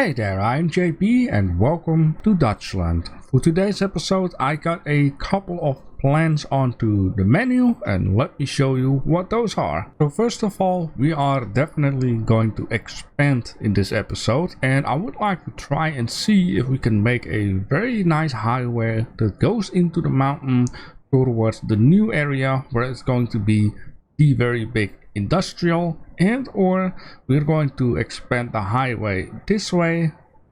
Hey there, I'm JP and welcome to Dutchland. For today's episode I got a couple of plans onto the menu and let me show you what those are. So first of all, we are definitely going to expand in this episode, and I would like to try and see if we can make a very nice highway that goes into the mountain towards the new area where it's going to be the very big industrial, and or we're going to expand the highway this way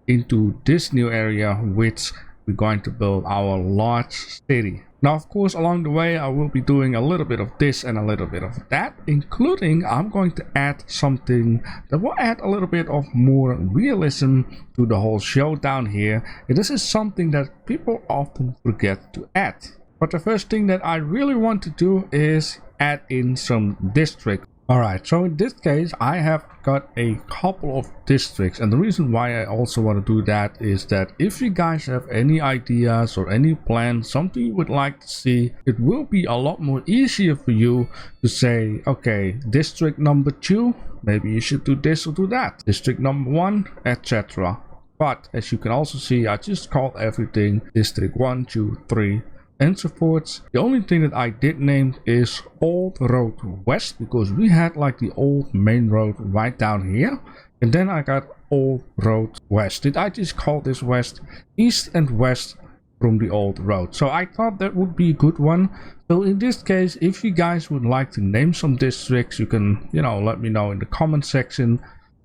into this new area which we're going to build our large city. Now of course along the way I will be doing a little bit of this and a little bit of that, including I'm going to add something that will add a little bit of more realism to the whole show down here, and this is something that people often forget to add. But the first thing that I really want to do is add in some districts. Alright, so in this case I have got a couple of districts, and the reason why I also want to do that is that if you guys have any ideas or any plans, something you would like to see, it will be a lot more easier for you to say, okay, district number 2, maybe you should do this or do that, district number 1, etc. But as you can also see, I just called everything district 1, 2, 3 and so forth. The only thing that I did name is Old Road West, because we had like the old main road right down here, and then I got Old Road West. Did I just call this West? East and West from the old road. So I thought that would be a good one. So in this case, if you guys would like to name some districts, you can, let me know in the comment section,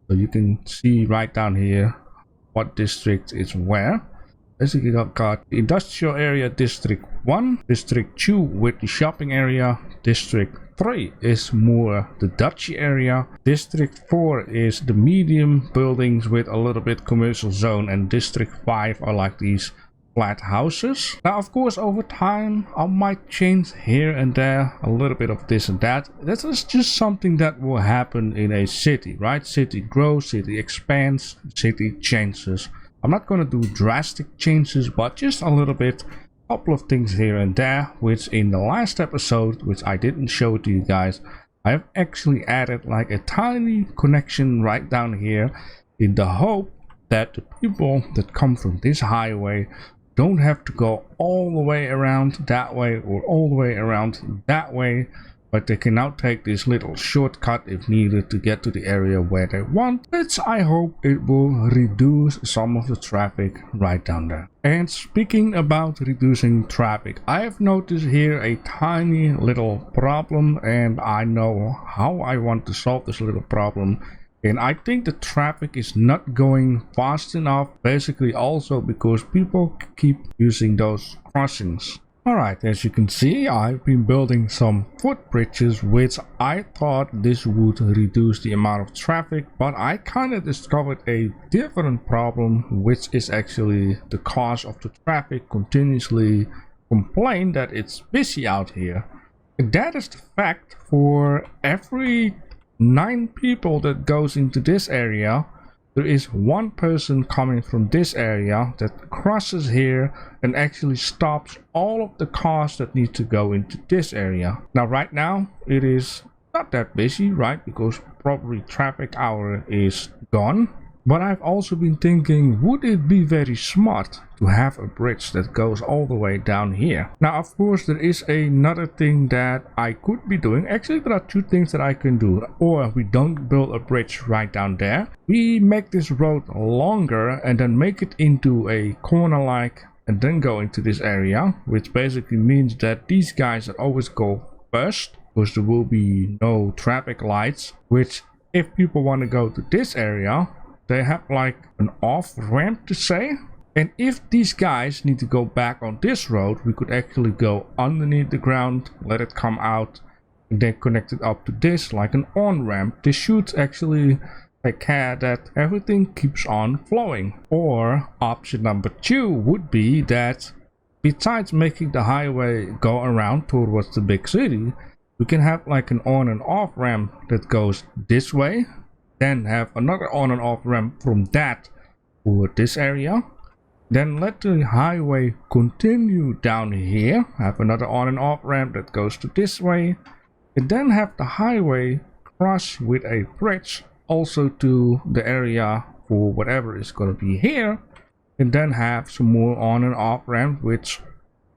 so you can see right down here what district is where. Basically I've got the industrial area district 1, district 2 with the shopping area, district 3 is more the Dutchy area, district 4 is the medium buildings with a little bit commercial zone, and district 5 are like these flat houses. Now of course over time I might change here and there a little bit of this and that. That is just something that will happen in a city, right? City grows, city expands, city changes. I'm not going to do drastic changes, but just a little bit, couple of things here and there, which in the last episode, which I didn't show to you guys, I have actually added like a tiny connection right down here in the hope that the people that come from this highway don't have to go all the way around that way or all the way around that way, but they can now take this little shortcut if needed to get to the area where they want, which I hope it will reduce some of the traffic right down there. And speaking about reducing traffic, I have noticed here a tiny little problem, and I know how I want to solve this little problem. And I think the traffic is not going fast enough, basically also because people keep using those crossings. Alright, as you can see, I've been building some footbridges, which I thought this would reduce the amount of traffic, but I kind of discovered a different problem, which is actually the cause of the traffic continuously complain that it's busy out here. And that is the fact for every 9 people that goes into this area, there is 1 person coming from this area that crosses here and actually stops all of the cars that need to go into this area. Now right now it is not that busy, right? Because probably traffic hour is gone. But I've also been thinking, would it be very smart to have a bridge that goes all the way down here? Now of course there is another thing that I could be doing. Actually there are 2 things that I can do. Or we don't build a bridge right down there. We make this road longer and then make it into a corner like, and then go into this area, which basically means that these guys that always go first, because there will be no traffic lights, which if people want to go to this area, they have like an off ramp to say. And if these guys need to go back on this road, we could actually go underneath the ground, let it come out, and then connect it up to this like an on ramp. This should actually take care that everything keeps on flowing. Or option number 2 would be that besides making the highway go around towards the big city, we can have like an on and off ramp that goes this way, then have another on and off ramp from that for this area, then let the highway continue down here, have another on and off ramp that goes to this way, and then have the highway cross with a bridge also to the area for whatever is going to be here, and then have some more on and off ramp, which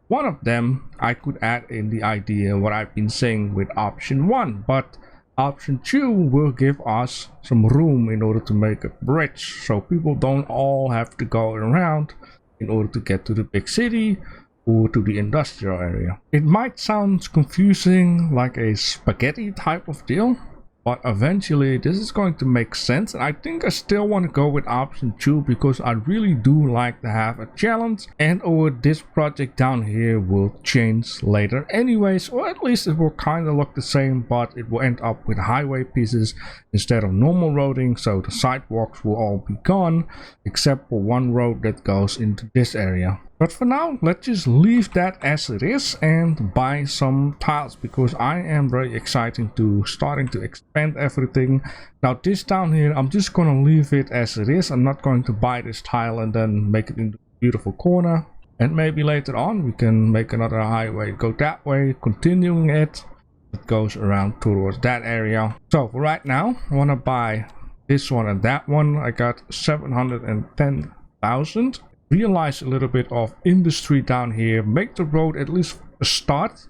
one of them I could add in the idea what I've been saying with option 1, but option 2 will give us some room in order to make a bridge, so people don't all have to go around in order to get to the big city or to the industrial area. It might sound confusing, like a spaghetti type of deal, but eventually this is going to make sense, and I think I still want to go with option 2 because I really do like to have a challenge, and or this project down here will change later anyways, or at least it will kind of look the same, but it will end up with highway pieces instead of normal roading, so the sidewalks will all be gone except for one road that goes into this area. But for now, let's just leave that as it is and buy some tiles, because I am very excited to starting to expand everything. Now this down here, I'm just gonna leave it as it is. I'm not going to buy this tile and then make it into a beautiful corner. And maybe later on we can make another highway go that way, continuing it. It goes around towards that area. So for right now, I wanna buy this one and that one. I got 710,000. Realize a little bit of industry down here, make the road at least a start,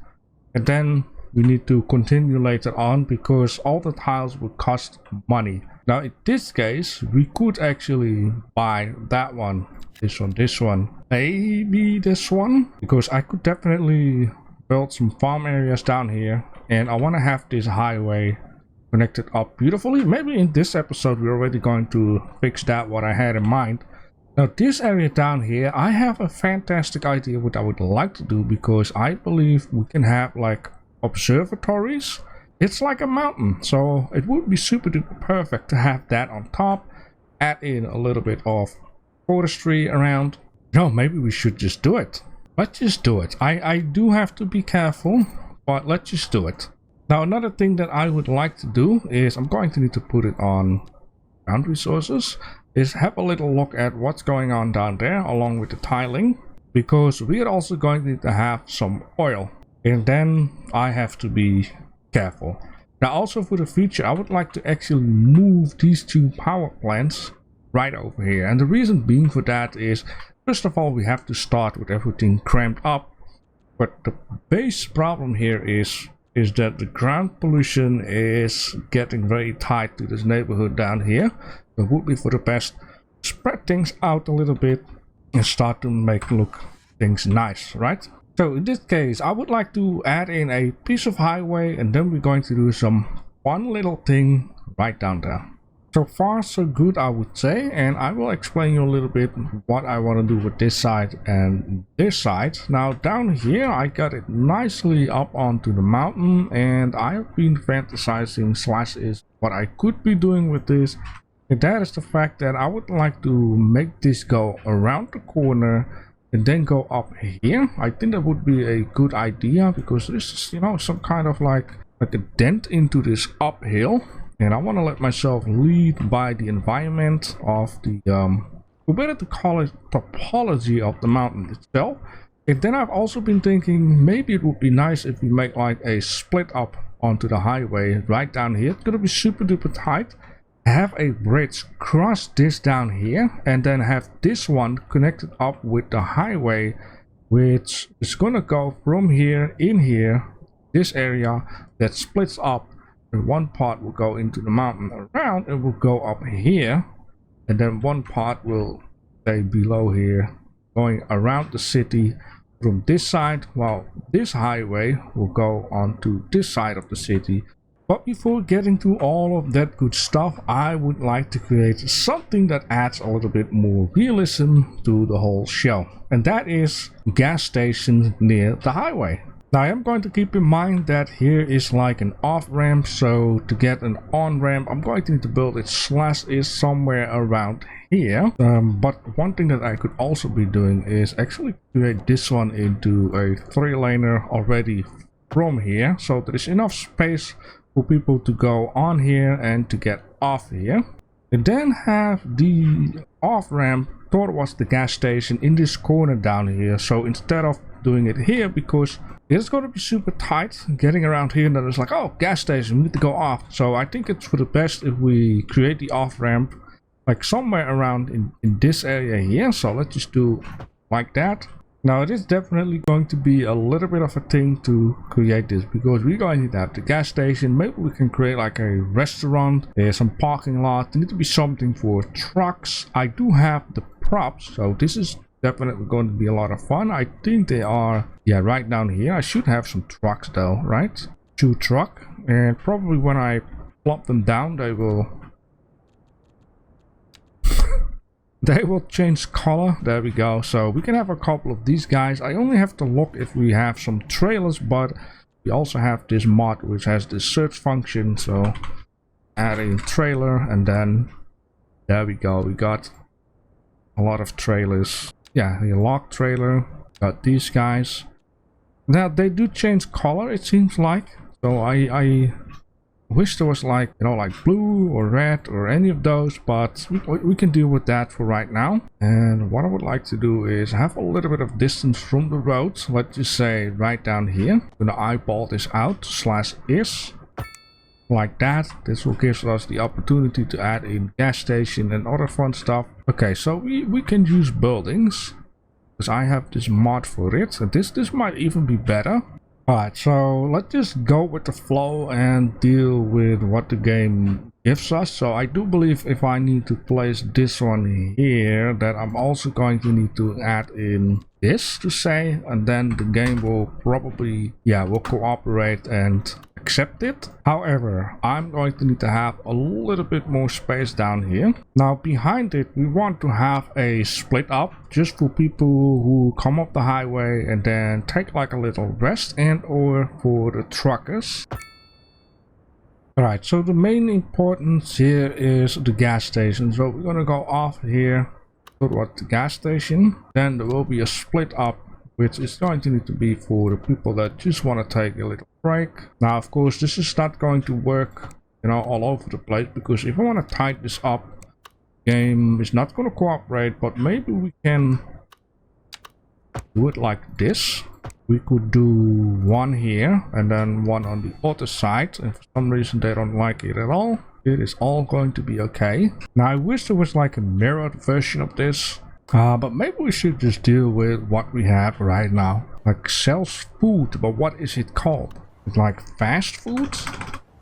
and then we need to continue later on because all the tiles will cost money. Now in this case we could actually buy that one, this one, maybe this one, because I could definitely build some farm areas down here, and I want to have this highway connected up beautifully. Maybe in this episode we're already going to fix that, what I had in mind. Now this area down here, I have a fantastic idea what I would like to do, because I believe we can have like observatories. It's like a mountain, so it would be super duper perfect to have that on top. Add in a little bit of forestry around. No, maybe we should just do it. Let's just do it. I do have to be careful, but let's just do it. Now another thing that I would like to do is I'm going to need to put it on ground resources. Is have a little look at what's going on down there along with the tiling, because we are also going to need to have some oil, and then I have to be careful. Now also for the future, I would like to actually move these 2 power plants right over here, and the reason being for that is, first of all, we have to start with everything cramped up, but the base problem here is that the ground pollution is getting very tight to this neighborhood down here. It would be for the best spread things out a little bit and start to make things nice, right? So in this case, I would like to add in a piece of highway, and then we're going to do some one little thing right down there. So far so good, I would say, and I will explain you a little bit what I want to do with this side and this side. Now down here I got it nicely up onto the mountain, and I've been fantasizing / is what I could be doing with this. And that is the fact that I would like to make this go around the corner and then go up here. I think that would be a good idea, because this is, you know, some kind of like a dent into this uphill, and I want to let myself lead by the environment of the we better to call it topology of the mountain itself. And then I've also been thinking maybe it would be nice if we make like a split up onto the highway right down here. It's gonna be super duper tight. Have a bridge cross this down here, and then have this one connected up with the highway, which is gonna go from here in here, this area that splits up, and one part will go into the mountain around, it will go up here, and then one part will stay below here, going around the city from this side, while this highway will go onto this side of the city. But before getting to all of that good stuff, I would like to create something that adds a little bit more realism to the whole show. And that is gas stations near the highway. Now I am going to keep in mind that here is like an off ramp, so to get an on ramp I'm going to need to build it / is somewhere around here. But one thing that I could also be doing is actually create this one into a 3-laner already from here, so there is enough space for people to go on here and to get off here, and then have the off ramp towards the gas station in this corner down here. So instead of doing it here, because it's going to be super tight getting around here, and then it's like, oh, gas station, we need to go off. So I think it's for the best if we create the off ramp like somewhere around in this area here. So let's just do like that. Now it is definitely going to be a little bit of a thing to create this, because we're going to have the gas station. Maybe we can create like a restaurant. There's some parking lot. There need to be something for trucks. I do have the props, so this is definitely going to be a lot of fun. I think they are, yeah, right down here. I should have some trucks though, right? 2 truck, and probably when I plop them down, they will they will change color. There we go. So we can have a couple of these guys. I only have to look if we have some trailers, but we also have this mod which has this search function. So add a trailer, and then there we go. We got a lot of trailers. Yeah, the log trailer. Got these guys. Now they do change color, it seems like. So I wish there was like, you know, like blue or red or any of those, but we can deal with that for right now. And what I would like to do is have a little bit of distance from the road. Let's just say right down here. I'm gonna eyeball this out /is like that. This will give us the opportunity to add in gas station and other fun stuff. Okay, so we can use buildings because I have this mod for it. And this might even be better. Alright, so let's just go with the flow and deal with what the game gives us. So I do believe if I need to place this one here, that I'm also going to need to add in this to say, and then the game will probably, yeah, will cooperate and accept it. However, I'm going to need to have a little bit more space down here. Now behind it, we want to have a split up just for people who come up the highway and then take like a little rest, and or for the truckers. Alright, so the main importance here is the gas station. So we're gonna go off here toward the gas station. Then there will be a split up, which is going to need to be for the people that just want to take a little break. Now, of course, this is not going to work, you know, all over the place, because if I want to tighten this up, game is not going to cooperate. But maybe we can do it like this. We could do one here and then one on the other side, and for some reason they don't like it at all. It is all going to be okay. Now I wish there was like a mirrored version of this, but maybe we should just deal with what we have right now. Like sells food, but what is it called? It's like fast food.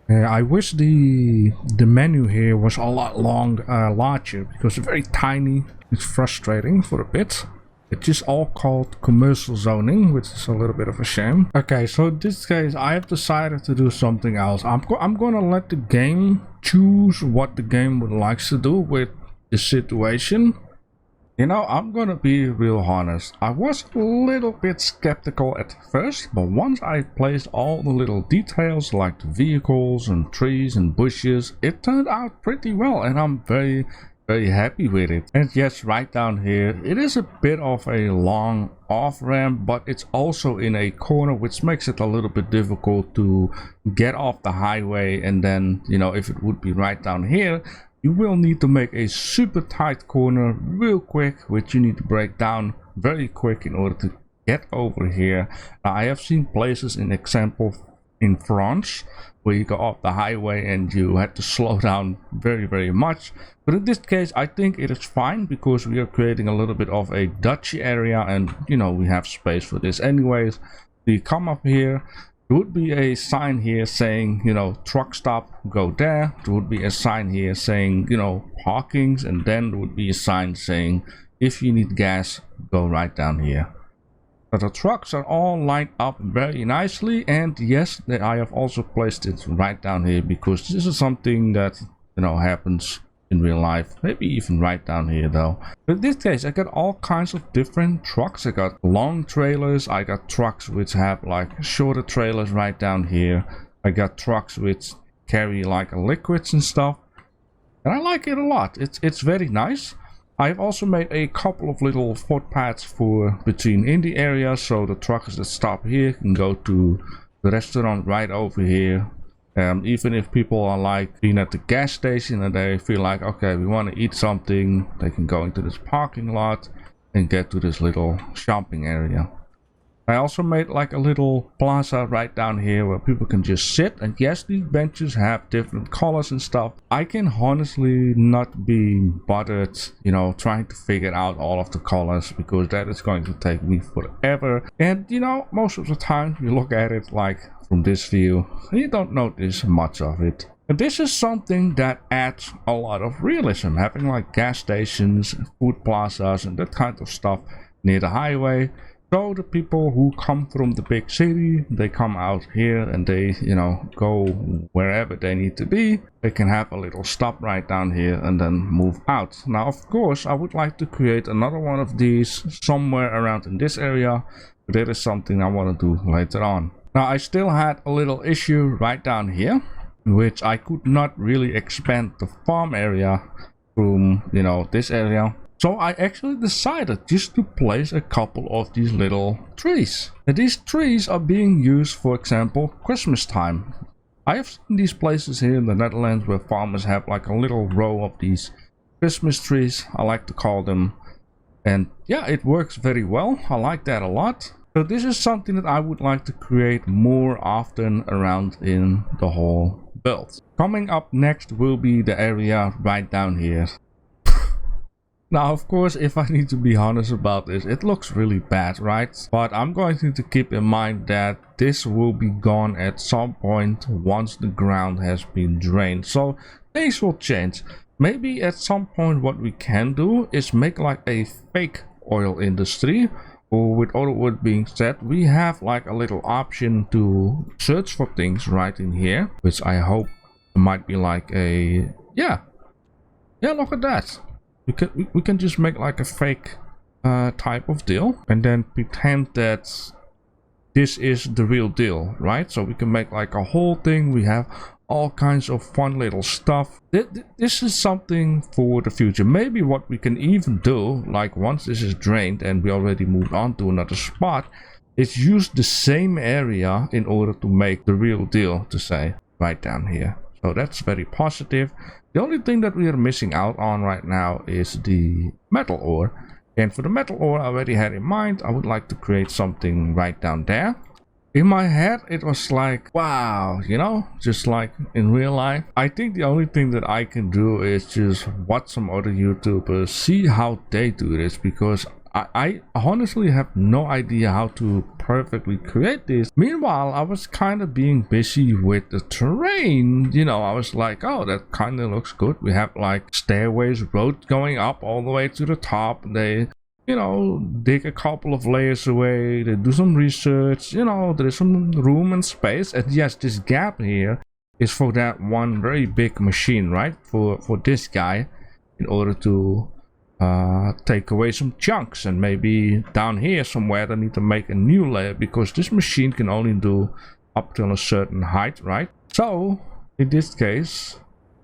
I wish the menu here was a lot larger, because it's very tiny. It's frustrating for a bit. It's just all called commercial zoning, which is a little bit of a shame. Okay, so in this case, I have decided to do something else. I'm gonna let the game choose what the game would like to do with the situation. You know, I'm gonna be real honest. I was a little bit skeptical at first, but once I placed all the little details like the vehicles and trees and bushes, it turned out pretty well, and I'm very happy with it. And yes, right down here, it is a bit of a long off ramp, but it's also in a corner, which makes it a little bit difficult to get off the highway. And then, you know, if it would be right down here, you will need to make a super tight corner real quick, which you need to break down very quick in order to get over here. Now, I have seen places, in example in France, where you go off the highway and you had to slow down very much. But in this case, I think it is fine, because we are creating a little bit of a duchy area, and you know, we have space for this anyways. You come up here, there would be a sign here saying, you know, truck stop, go there. There would be a sign here saying, you know, parkings, and then there would be a sign saying, if you need gas, go right down here. But the trucks are all lined up very nicely, and yes, I have also placed it right down here, because this is something that, you know, happens in real life. Maybe even right down here though. But in this case, I got all kinds of different trucks. I got long trailers, I got trucks which have like shorter trailers right down here. I got trucks which carry like liquids and stuff, and I like it a lot. It's very nice. I've also made a couple of little footpaths for between in the area, so the truckers that stop here can go to the restaurant right over here. Even if people are like being at the gas station and they feel like, okay, we want to eat something, they can go into this parking lot and get to this little shopping area. I also made like a little plaza right down here where people can just sit, and yes, these benches have different colors and stuff. I can honestly not be bothered, you know, trying to figure out all of the colors, because that is going to take me forever. And you know, most of the time you look at it like from this view, you don't notice much of it. And this is something that adds a lot of realism, having like gas stations, food plazas and that kind of stuff near the highway. So the people who come from the big city, they come out here and they, you know, go wherever they need to be. They can have a little stop right down here and then move out. Now, of course, I would like to create another one of these somewhere around in this area. But that is something I want to do later on. Now, I still had a little issue right down here, which I could not really expand the farm area from, you know, this area. So I actually decided just to place a couple of these little trees. And these trees are being used, for example, Christmas time. I have seen these places here in the Netherlands where farmers have like a little row of these Christmas trees, I like to call them. And yeah, it works very well. I like that a lot. So this is something that I would like to create more often around in the whole build. Coming up next will be the area right down here. Now, of course, if I need to be honest about this, it looks really bad, right? But I'm going to keep in mind that this will be gone at some point once the ground has been drained. So things will change. Maybe at some point what we can do is make like a fake oil industry. Or with other words being said, we have like a little option to search for things right in here. Which I hope might be like a... Yeah, look at that. We can just make like a fake type of deal and then pretend that this is the real deal, right? So we can make like a whole thing. We have all kinds of fun little stuff. This is something for the future. Maybe what we can even do, like once this is drained and we already moved on to another spot, is use the same area in order to make the real deal, to say, right down here. So that's very positive. The only thing that we are missing out on right now is the metal ore. And for the metal ore I already had in mind, I would like to create something right down there. In my head it was like, wow, you know, just like in real life. I think the only thing that I can do is just watch some other YouTubers, see how they do this, because I honestly have no idea how to perfectly create this. Meanwhile, I was kind of being busy with the terrain. You know, I was like, oh, that kind of looks good. We have like stairways, roads going up all the way to the top. They, you know, dig a couple of layers away. They do some research. You know, there's some room and space. And yes, this gap here is for that one very big machine, right? For this guy, in order to take away some chunks. And maybe down here somewhere they need to make a new layer, because this machine can only do up till a certain height, right? So in this case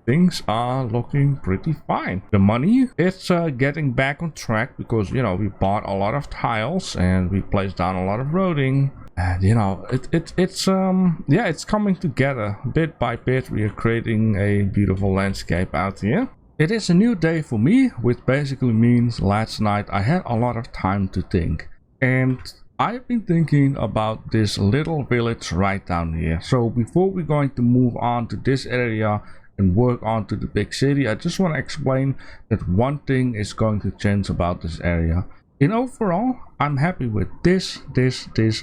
things are looking pretty fine. The money, it's getting back on track, because you know, we bought a lot of tiles and we placed down a lot of roading, and you know, it's yeah, it's coming together bit by bit. We are creating a beautiful landscape out here. It is a new day for me, which basically means last night I had a lot of time to think. And I've been thinking about this little village right down here. So before we're going to move on to this area and work on to the big city, I just want to explain that one thing is going to change about this area. In overall, I'm happy with this,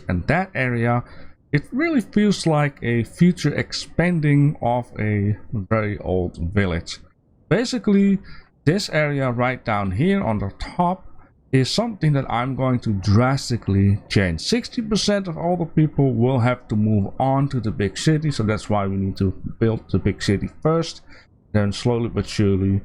and that area. It really feels like a future expanding of a very old village. Basically, this area right down here on the top is something that I'm going to drastically change. 60% of all the people will have to move on to the big city, so that's why we need to build the big city first. Then slowly but surely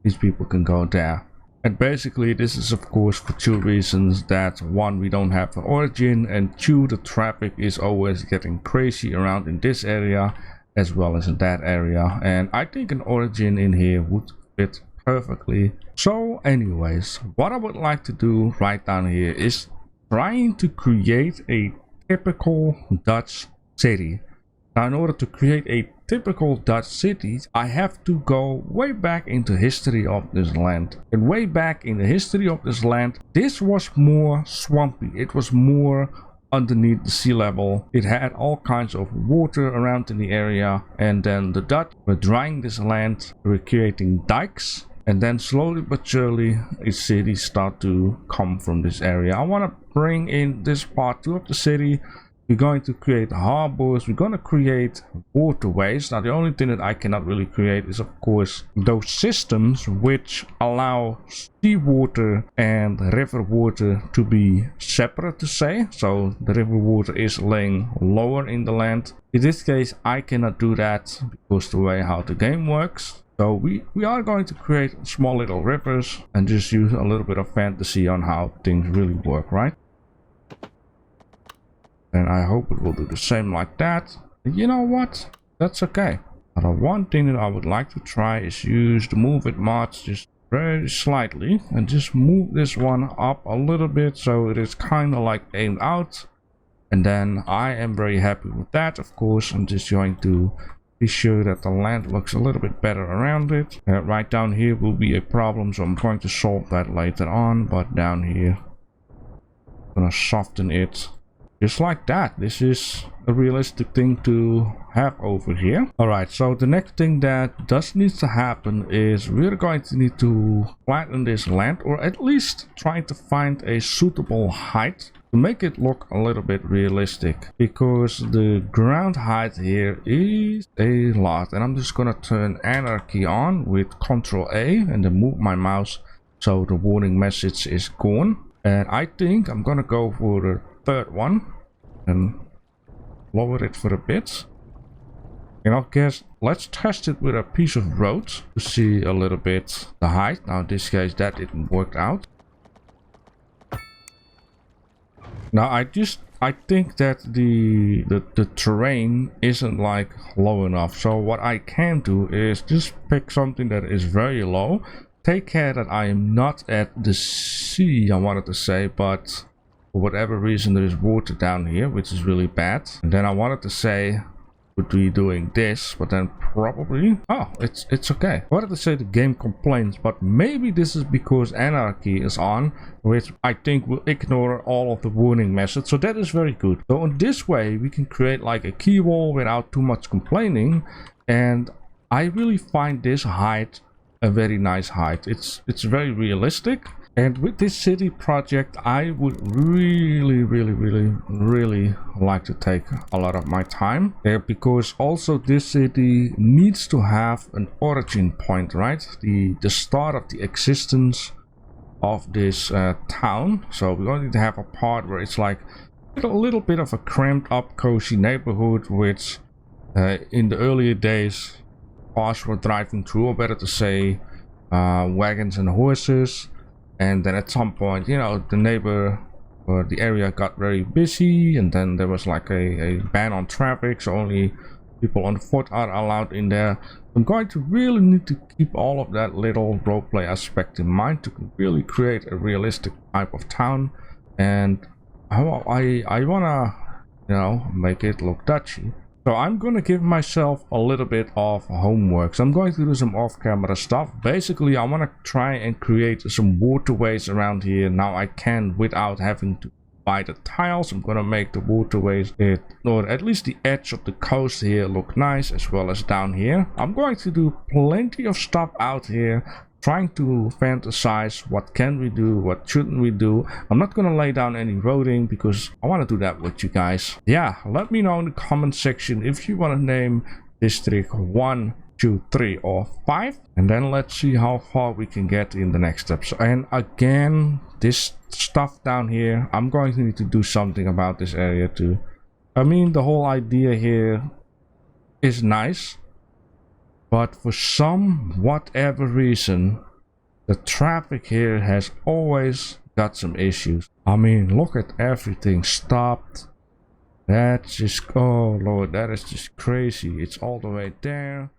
these people can go there. And basically this is of course for two reasons: that one, we don't have an origin, and two, the traffic is always getting crazy around in this area as well as in that area, and I think an origin in here would fit perfectly. So anyways, what I would like to do right down here is trying to create a typical Dutch city. Now, in order to create a typical Dutch city, I have to go way back into history of this land. And way back in the history of this land, this was more swampy. It was more underneath the sea level. It had all kinds of water around in the area, and then the Dutch were drying this land, were creating dikes, and then slowly but surely a city start to come from this area. I want to bring in this part 2 of the city. We're going to create harbors, we're going to create waterways. Now the only thing that I cannot really create is of course those systems which allow seawater and river water to be separate, to say. So the river water is laying lower in the land. In this case I cannot do that because the way how the game works. So we are going to create small little rivers and just use a little bit of fantasy on how things really work, right? And I hope it will do the same like that. You know what? That's okay. Now, the one thing that I would like to try is use the move it mods just very slightly and just move this one up a little bit so it is kind of like aimed out. And then I am very happy with that. Of course, I'm just going to be sure that the land looks a little bit better around it. Right down here will be a problem, so I'm going to solve that later on. But down here, I'm gonna soften it. Just like that. This is a realistic thing to have over here. Alright, so the next thing that does need to happen is we're going to need to flatten this land, or at least try to find a suitable height to make it look a little bit realistic, because the ground height here is a lot. And I'm just gonna turn Anarchy on with ctrl-A and then move my mouse so the warning message is gone. And I think I'm gonna go for the third one and lower it for a bit. And I guess let's test it with a piece of road to see a little bit the height. Now in this case that didn't work out. Now I think that the terrain isn't like low enough. So what I can do is just pick something that is very low. Take care that I am not at the sea, I wanted to say, but for whatever reason there is water down here, which is really bad. And then I wanted to say would be doing this, but then probably it's okay. I wanted to say the game complains, but maybe this is because Anarchy is on, which I think will ignore all of the warning messages, so that is very good. So in this way we can create like a key wall without too much complaining, and I really find this height a very nice height. It's very realistic. And with this city project, I would really like to take a lot of my time there, because also this city needs to have an origin point, right? The start of the existence of this town. So we're going to have a part where it's like a little bit of a cramped up cozy neighborhood, which in the earlier days cars were driving through, or better to say wagons and horses. And then at some point, you know, the neighbor or the area got very busy, and then there was like a ban on traffic, so only people on foot are allowed in there. I'm going to really need to keep all of that little roleplay aspect in mind to really create a realistic type of town. And I wanna, you know, make it look Dutchy. So I'm going to give myself a little bit of homework. So I'm going to do some off-camera stuff. Basically, I want to try and create some waterways around here. Now I can without having to buy the tiles. I'm going to make the waterways, or at least the edge of the coast here, look nice, as well as down here. I'm going to do plenty of stuff out here, trying to fantasize what can we do, what shouldn't we do. I'm not gonna lay down any roading because I want to do that with you guys. Yeah, let me know in the comment section if you want to name district 1, 2, 3 or 5, and then let's see how far we can get in the next episode. And again, this stuff down here, I'm going to need to do something about this area too. I mean, the whole idea here is nice, but for some whatever reason, the traffic here has always got some issues. I mean, look at everything stopped. That's just, oh lord, that is just crazy. It's all the way there.